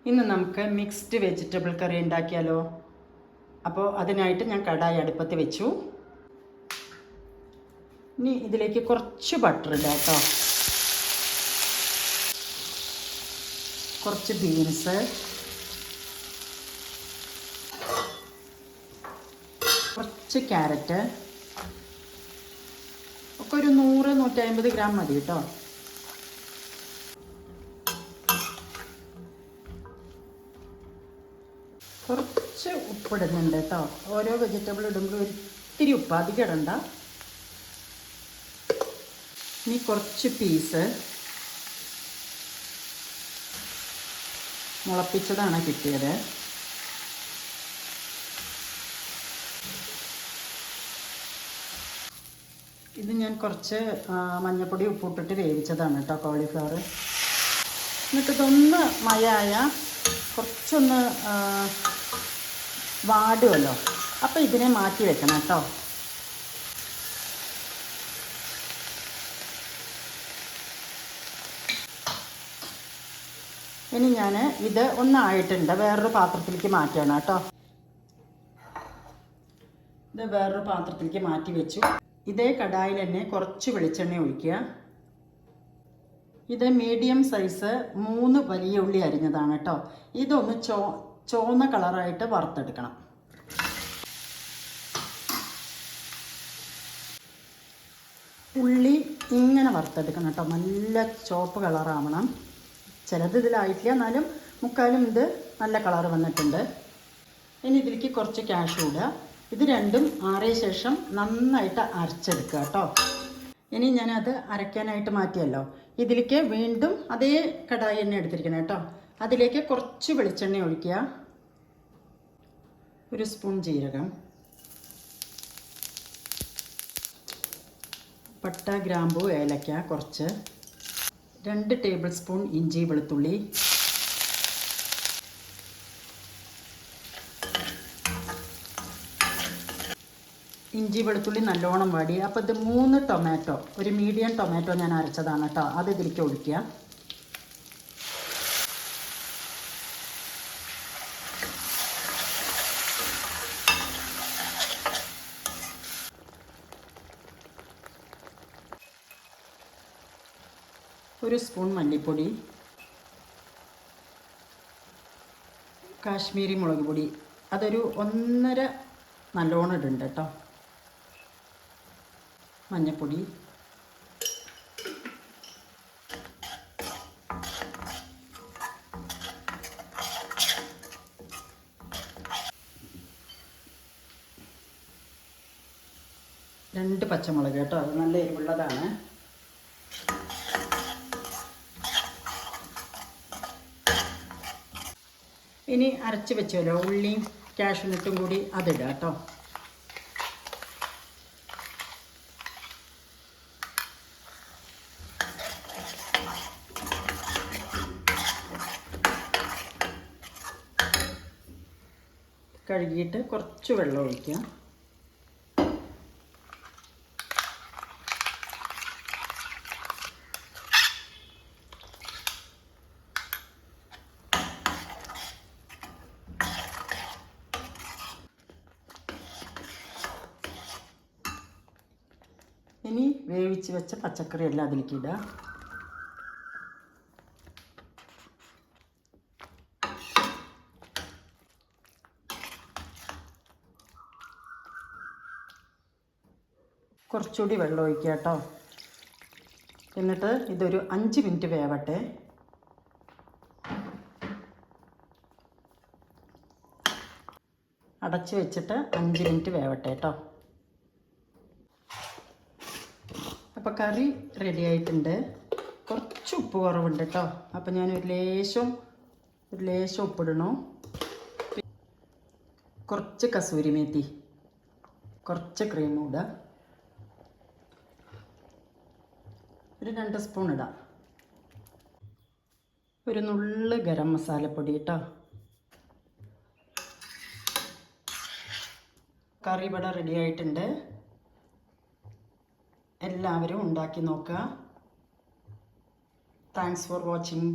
ഇന്ന് നമുക്ക് mixed vegetable കറി ഉണ്ടാക്കിയാലോ? അപ്പോൾ അതിനായിട്ട് ഞാൻ കടായി അടുപ്പത്ത് വെച്ചു. ഇനി ഇതിലേക്ക് കുറച്ച് ബട്ടർ ഇടാം കേട്ടോ. കുറച്ച് ബീൻസ്, കുറച്ച് ക്യാരറ്റ് ഒക്കെ ഒരു 100-150 ഗ്രാം മതി കേട്ടോ. കുറച്ച് ഉപ്പിടുന്നുണ്ട് കേട്ടോ. ഓരോ വെജിറ്റബിൾ ഇടുമ്പോൾ ഒത്തിരി ഉപ്പ് അധികം ഇടണ്ട. ഇനി കുറച്ച് പീസ് മുളപ്പിച്ചതാണ് കിട്ടിയത്. ഇത് ഞാൻ കുറച്ച് മഞ്ഞൾപ്പൊടി ഉപ്പിട്ടിട്ട് വേവിച്ചതാണ് കേട്ടോ, കോളിഫ്ലവർ. എന്നിട്ട് ഇതൊന്ന് മയായ കുറച്ചൊന്ന് വാടുമല്ലോ, അപ്പോൾ ഇതിനെ മാറ്റി വെക്കണം കേട്ടോ. ഇനി ഞാൻ ഇത് ഒന്നായിട്ടുണ്ട്, വേറൊരു പാത്രത്തിലേക്ക് മാറ്റണം കേട്ടോ. ഇത് വേറൊരു പാത്രത്തിലേക്ക് മാറ്റി വെച്ചു. ഇതേ കടായിൽ തന്നെ കുറച്ച് വെളിച്ചെണ്ണ ഒഴിക്കുക. ഇത് മീഡിയം സൈസ് 3 വലിയ ഉള്ളി അരിഞ്ഞതാണ് കേട്ടോ. ഇതൊന്ന് ചുവന്ന കളറായിട്ട് വറുത്തെടുക്കണം. ഉള്ളി ഇങ്ങനെ വറുത്തെടുക്കണം കേട്ടോ, നല്ല ചുവപ്പ് കളറാവണം. ചിലത് ഇതിലായിട്ടില്ല, എന്നാലും മുക്കാലും ഇത് നല്ല കളർ വന്നിട്ടുണ്ട്. ഇനി ഇതിലേക്ക് കുറച്ച് കാഷ്യൂ ഇടുക. ഇത് രണ്ടും ആറിയ ശേഷം നന്നായിട്ട് അരച്ചെടുക്കുക കേട്ടോ. ഇനി ഞാനത് അരയ്ക്കാനായിട്ട് മാറ്റിയല്ലോ, ഇതിലേക്ക് വീണ്ടും അതേ കടായി തന്നെ എടുത്തിരിക്കണം കേട്ടോ. അതിലേക്ക് കുറച്ച് വെളിച്ചെണ്ണ ഒഴിക്കുക. 1 സ്പൂൺ ജീരകം, പട്ട, ഗ്രാമ്പൂ, ഏലക്ക കുറച്ച്, 2 ടേബിൾ സ്പൂൺ ഇഞ്ചി വെളുത്തുള്ളി, ഇഞ്ചി വെളുത്തുള്ളി നല്ലോണം വാടി. അപ്പോൾ ഇത് 3 ടൊമാറ്റോ, ഒരു മീഡിയം ടൊമാറ്റോ ഞാൻ അരച്ചതാണ് കേട്ടോ, അത് ഇതിലേക്ക് ഒഴിക്കുക. ഒരു സ്പൂൺ മല്ലിപ്പൊടി, കാശ്മീരി മുളക് പൊടി, അതൊരു 1.5 നല്ലോണം ഇടുന്നുണ്ട് കേട്ടോ. മഞ്ഞൾപ്പൊടി, രണ്ട് പച്ചമുളക് കേട്ടോ, അത് നല്ല എരിവുള്ളതാണ്. ഇനി അരച്ച് വെച്ചല്ലോ ഉള്ളിയും കാഷ്യൂനട്ടും കൂടി അതിടുക കേട്ടോ. കഴുകിയിട്ട് കുറച്ച് വെള്ളം ഒഴിക്കുക. ഇനി വേവിച്ച് വെച്ച പച്ചക്കറി എല്ലാം അതിലേക്ക് ഇടുക. കുറച്ചുകൂടി വെള്ളം ഒഴിക്കുക കേട്ടോ. എന്നിട്ട് ഇതൊരു 5 മിനിറ്റ് വേവട്ടെ. അടച്ച് വെച്ചിട്ട് 5 മിനിറ്റ് വേവട്ടെ കേട്ടോ. അപ്പോൾ കറി റെഡി ആയിട്ടുണ്ട്. കുറച്ച് ഉപ്പ് കുറവുണ്ട് കേട്ടോ, അപ്പോൾ ഞാൻ ഒരു ലേശം ഉപ്പിടണോ. കുറച്ച് കസൂരി മേത്തി, കുറച്ച് ക്രീം ഇടുക. ഒരു 2 സ്പൂൺ ഇടാം. ഒരു നുള്ള് ഗരം മസാലപ്പൊടി കേട്ടോ. കറി ഇവിടെ റെഡി ആയിട്ടുണ്ട്. എല്ലാവരും ഉണ്ടാക്കി നോക്കുക. Thanks for watching.